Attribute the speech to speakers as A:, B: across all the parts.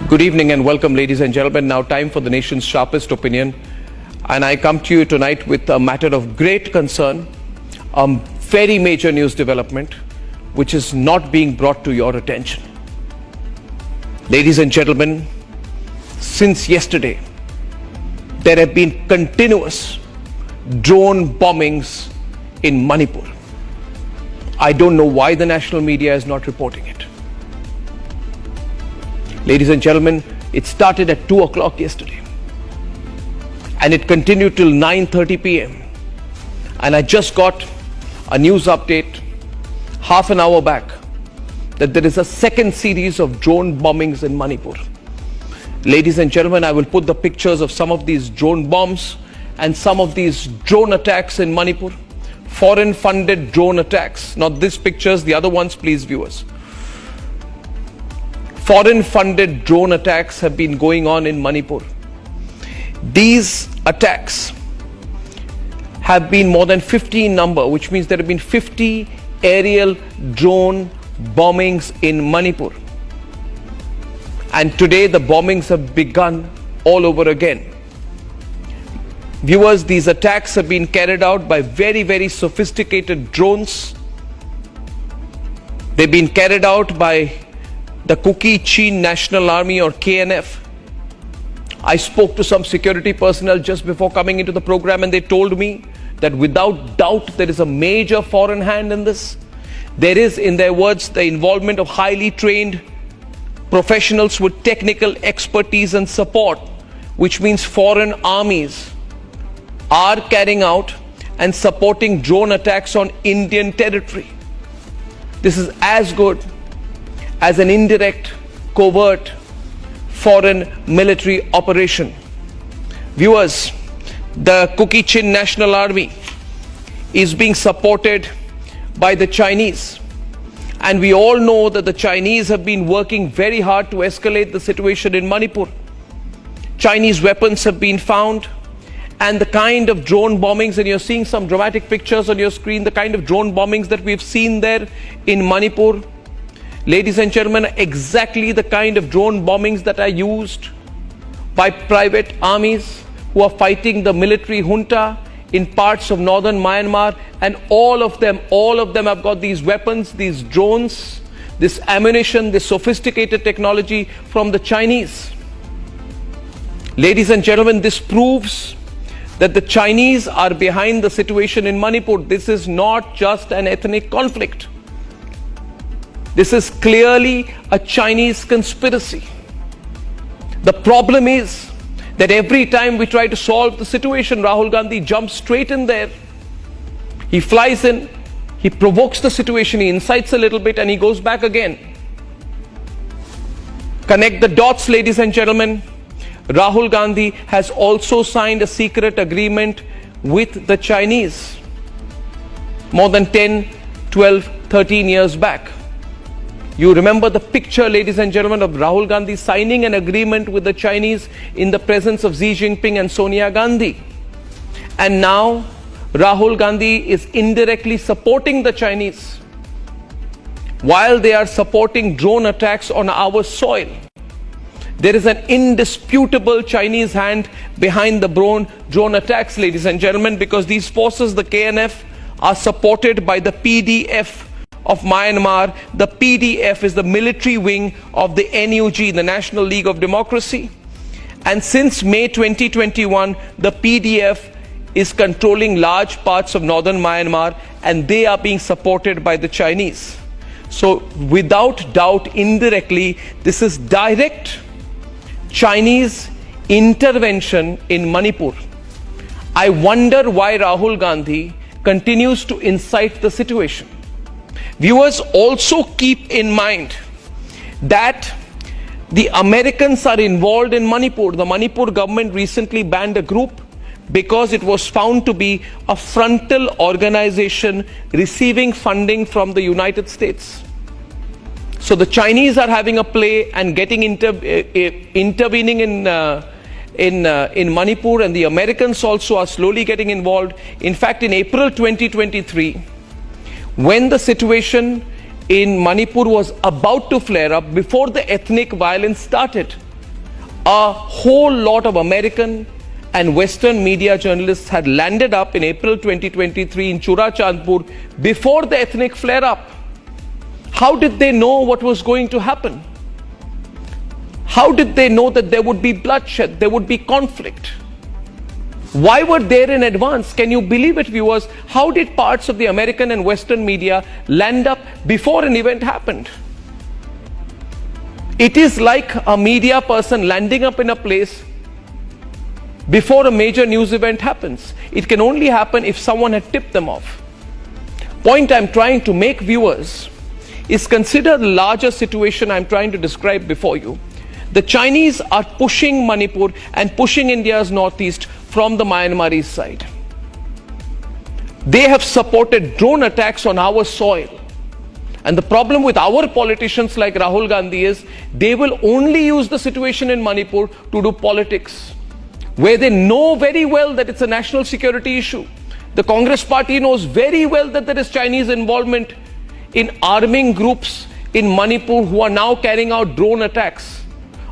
A: Good evening and welcome, ladies and gentlemen. Now time for the nation's sharpest opinion. And I come to you tonight with a matter of great concern, a very major news development, which is not being brought to your attention. Ladies and gentlemen, since yesterday, there have been continuous drone bombings in Manipur. I don't know why the national media is not reporting it. Ladies and gentlemen, it started at 2 o'clock yesterday and it continued till 9:30 p.m. And I just got a news update half an hour back that there is a second series of drone bombings in Manipur. Ladies and gentlemen, I will put the pictures of some of these drone bombs and some of these drone attacks in Manipur. Foreign funded drone attacks. Not these pictures, the other ones, please, viewers. Foreign funded drone attacks have been going on in Manipur. These attacks have been more than 50 in number, which means there have been 50 aerial drone bombings in Manipur. And today the bombings have begun all over again. Viewers, these attacks have been carried out by very, very sophisticated drones. They've been carried out by the Kukchi National Army, or KNF. I spoke to some security personnel just before coming into the program, and they told me that without doubt there is a major foreign hand in this. There is, in their words, the involvement of highly trained professionals with technical expertise and support, which means foreign armies are carrying out and supporting drone attacks on Indian territory. This is as good as an indirect, covert foreign military operation. Viewers, the Kukchi National Army is being supported by the Chinese. And we all know that the Chinese have been working very hard to escalate the situation in Manipur. Chinese weapons have been found, and the kind of drone bombings, and you're seeing some dramatic pictures on your screen, the kind of drone bombings that we've seen there in Manipur, ladies and gentlemen, exactly the kind of drone bombings that are used by private armies who are fighting the military junta in parts of northern Myanmar. And all of them have got these weapons, these drones, this ammunition, this sophisticated technology from the Chinese. Ladies and gentlemen, this proves that the Chinese are behind the situation in Manipur. This is not just an ethnic conflict. This is clearly a Chinese conspiracy. The problem is that every time we try to solve the situation, Rahul Gandhi jumps straight in there. He flies in, he provokes the situation, he incites a little bit, and he goes back again. Connect the dots, ladies and gentlemen. Rahul Gandhi has also signed a secret agreement with the Chinese more than 10, 12, 13 years back. You remember the picture, ladies and gentlemen, of Rahul Gandhi signing an agreement with the Chinese in the presence of Xi Jinping and Sonia Gandhi. And now Rahul Gandhi is indirectly supporting the Chinese while they are supporting drone attacks on our soil. There is an indisputable Chinese hand behind the drone attacks, ladies and gentlemen, because these forces, the KNF, are supported by the PDF of Myanmar. The PDF is the military wing of the NUG, the National League of Democracy. And since May 2021, the PDF is controlling large parts of northern Myanmar, and they are being supported by the Chinese. So without doubt, indirectly, this is direct Chinese intervention in Manipur. I wonder why Rahul Gandhi continues to incite the situation. Viewers, also keep in mind that the Americans are involved in Manipur. The Manipur government recently banned a group because it was found to be a frontal organization receiving funding from the United States. So the Chinese are having a play and getting intervening in Manipur, and the Americans also are slowly getting involved. In fact, in April 2023, when the situation in Manipur was about to flare up, before the ethnic violence started, a whole lot of American and Western media journalists had landed up in April 2023 in Churachandpur before the ethnic flare-up. How did they know what was going to happen? How did they know that there would be bloodshed, there would be conflict? Why were they in advance? Can you believe it, viewers? How did parts of the American and Western media land up before an event happened? It is like a media person landing up in a place before a major news event happens. It can only happen if someone had tipped them off. Point I'm trying to make, viewers, is consider the larger situation I'm trying to describe before you. The Chinese are pushing Manipur and pushing India's northeast from the Myanmarese side. They have supported drone attacks on our soil. And the problem with our politicians like Rahul Gandhi is they will only use the situation in Manipur to do politics, where they know very well that it's a national security issue. The Congress party knows very well that there is Chinese involvement in arming groups in Manipur who are now carrying out drone attacks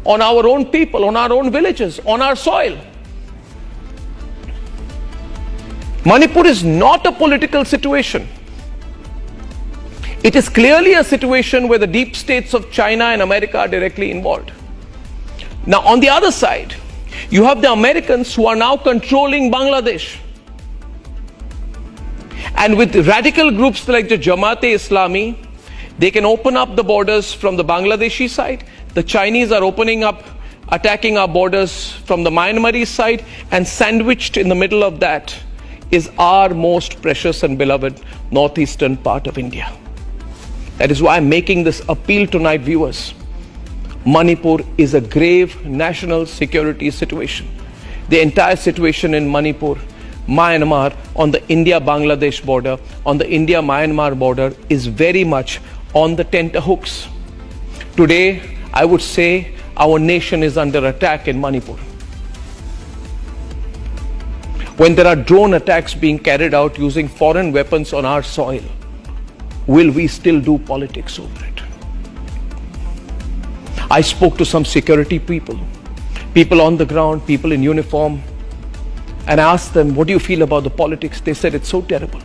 A: on our own people, on our own villages, on our soil. Manipur is not a political situation. It is clearly a situation where the deep states of China and America are directly involved. Now, on the other side, you have the Americans who are now controlling Bangladesh. And with radical groups like the Jamaat-e-Islami, they can open up the borders from the Bangladeshi side. The Chinese are opening up, attacking our borders from the Myanmarese side, and sandwiched in the middle of that is our most precious and beloved northeastern part of India. That is why I'm making this appeal tonight, viewers. Manipur is a grave national security situation. The entire situation in Manipur, Myanmar, on the India-Bangladesh border, on the India-Myanmar border is very much on the tenterhooks. Today, I would say our nation is under attack in Manipur. When there are drone attacks being carried out using foreign weapons on our soil, will we still do politics over it? I spoke to some security people on the ground, people in uniform, and asked them, what do you feel about the politics? They said, it's so terrible.